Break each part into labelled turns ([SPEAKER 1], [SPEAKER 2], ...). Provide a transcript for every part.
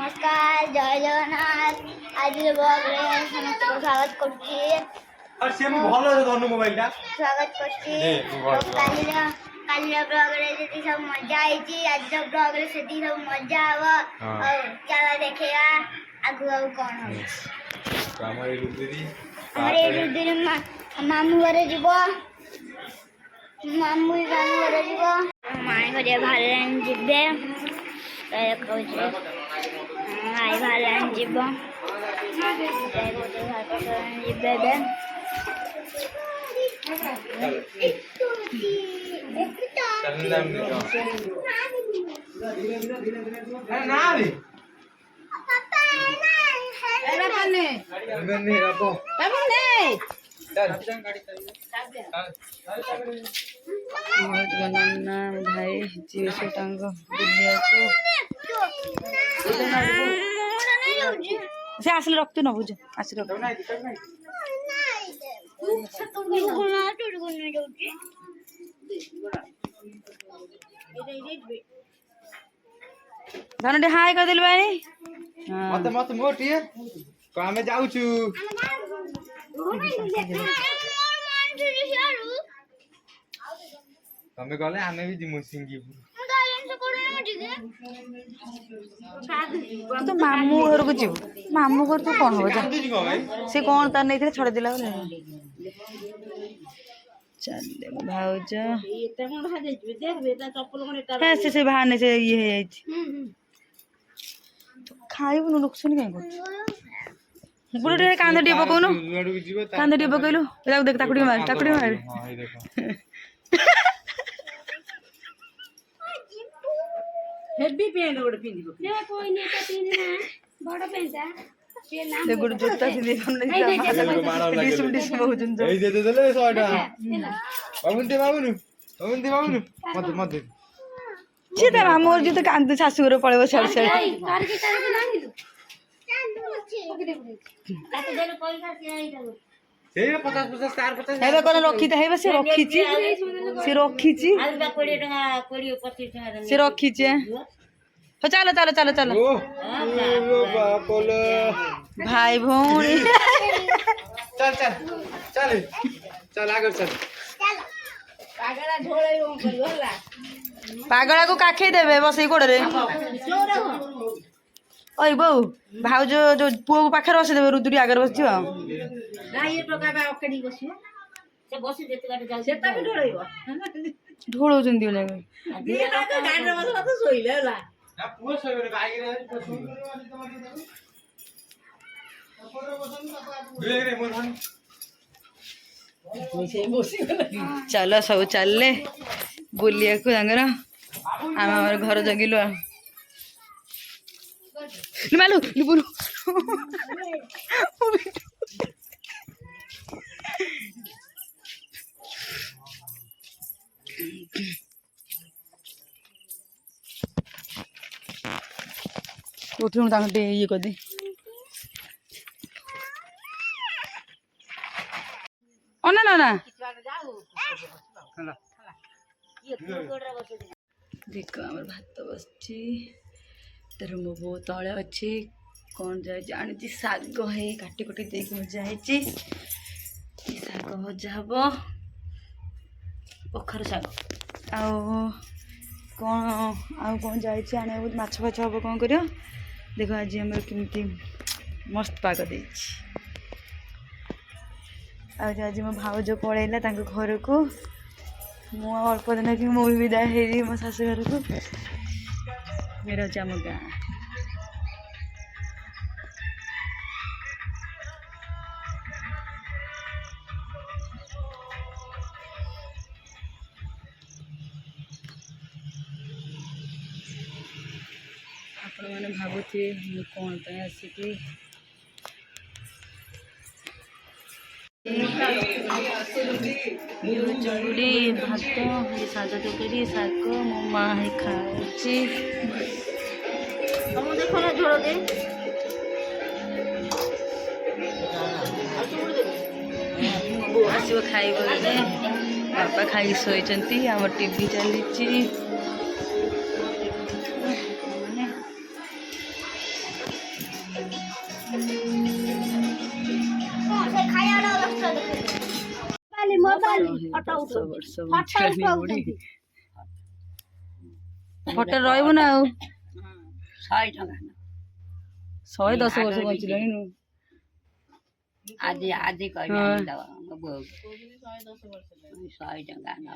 [SPEAKER 1] नमस्कार जय जगन्नाथ आज ब्लॉग रे समस्त को स्वागत करछि
[SPEAKER 2] और सेम भलो है दोनों मोबाइल टा
[SPEAKER 1] स्वागत करछि कालिया ब्लॉग रे जेती सब मजा आइछि आज ब्लॉग रे सेती सब मजा आवा और चला देखेगा आगु आगु कोन हो
[SPEAKER 2] हमारे
[SPEAKER 1] रुद्री मामू घरे जीवो मामू घरे जीवो माई घरे भालेन जिबे काय कहउछि आई भालेन जीवो काय गोटे भालेन जिबे बे
[SPEAKER 2] ना रे
[SPEAKER 3] बनाना भाई जीव से टांग बुलिया से आसले रखते न बुझ आसले रख धन डे हाय कर दिल भाई
[SPEAKER 2] मत मत मोटी है कामे जाऊ छु तमे गले आमे भी जिमु सिंगीपुर
[SPEAKER 3] तो मामू घर को जीव मामू घर तो कौन हो जा से कौन तार नहीं थे छड़ दिला बोले चल भाउज से बाहर नहीं से ये है तो खाइब न नुकसान कहीं कुछ गुडे कांदा टी पकोनु कांदा टी पकइलु देख देख ताकुडी मार
[SPEAKER 2] हां ये देखो
[SPEAKER 3] हेवी पेंट गोड पिंदिबो
[SPEAKER 1] जे कोई नहीं तो पिंदना बड़ पेंटा से नाम
[SPEAKER 3] से गुड जोता से देखम नहीं डिस डिस बहुजन
[SPEAKER 2] ए दे दे ले 100 टा बाबुन मत मत
[SPEAKER 3] सीधा मोर जो तो कांद सासू घर पळेबो छाड़ छाड़
[SPEAKER 1] तार के नाही दो काटे देले पैसा से आई दो
[SPEAKER 2] से 50 50 तार 50
[SPEAKER 3] हेबे कोन रखी त हेबे से रखीची
[SPEAKER 1] आलू 20 टका 20 25 टका
[SPEAKER 3] से रखीची हो चलो चलो चलो चलो
[SPEAKER 2] ओ बाप रे
[SPEAKER 3] भाई भौणी
[SPEAKER 2] चल चल चल चल आगे चल
[SPEAKER 3] पागला को काखे देबे बसई कोड़ रे ओई बौ भाउज जो पुओ को पाखे बसे देबे रुदुरी आगर बस जियो
[SPEAKER 1] गाय टका बा ओकडी बसियो से बसी देते गाडी जाउ सेता भी ढोळइबो
[SPEAKER 3] ढोळो जंदी ओले
[SPEAKER 1] दिए ना तो गाडी रे बस तो सोइले ला
[SPEAKER 2] ना पुओ सोइबे गाय रे मोर भान
[SPEAKER 3] चलो सब चलले बुलिया को जांगर आम हमर घर जगिलो मालू लुबुरु उठूं तांटे ये कर दे ओ ना ना ना देखो आम भात बसची तर मो बो तले अच्छी कौन जाए जानी शाग है काटी कुटी देख भजा है शाग भजा हम कखार शाग आउ कौन आउ कौन जाए आने माछ फाछ हम कौन कर देख आज आम केमती मस्त पाग दे आज मो भाउज पलैला घर को मु अल्प दिन कि मु विदा है मो शाशु घर को मेरा हूँ आम गाँ आपण मैंने भावुथे कौन आसिकी चुड़ी भात साग तरकारी शाग मो माँ है खाऊची
[SPEAKER 1] देखो ना झोड़ दे
[SPEAKER 3] आसो खाइब बापा खाई शोचती आम टीवी चली बुढ़ी फटे रही ना आ 110 वर्ष बंचिलानी नु
[SPEAKER 4] आदि आदि कहले दवा बोल 100 टका ना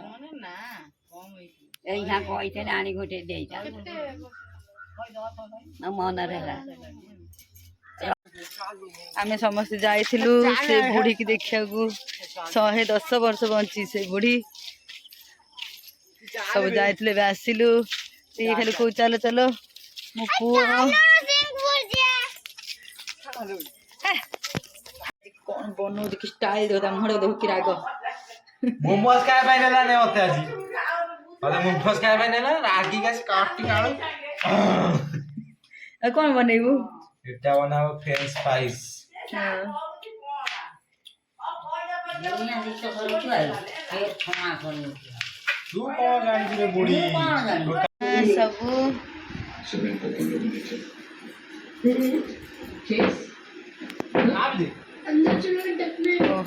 [SPEAKER 4] ए यहाँ कहते नानी गोटे देइता न मन रहला
[SPEAKER 3] आमे समस्त जाइथिलु से बुढ़ी की देखिया को 110 वर्ष बंची से बुढ़ी सब जाइथिले बे आसिलु से खाली को चलो चलो मो पुओ कौन बनो देखि स्टाइल दो मुहरे देखु कि राग
[SPEAKER 2] मोमोज काय पाइ नेला ने होते आजी अरे मोमोज काय पाइ नेला रागी का काटी आलू
[SPEAKER 3] कौन बनेबू
[SPEAKER 2] एटा बनाओ फ्रेंच फ्राइज
[SPEAKER 4] दुनिया दे तो करू छु आई फेर क्षमा करू
[SPEAKER 2] तू कौन जानी रे बुढ़ी
[SPEAKER 3] सब
[SPEAKER 2] आप दे
[SPEAKER 3] ओह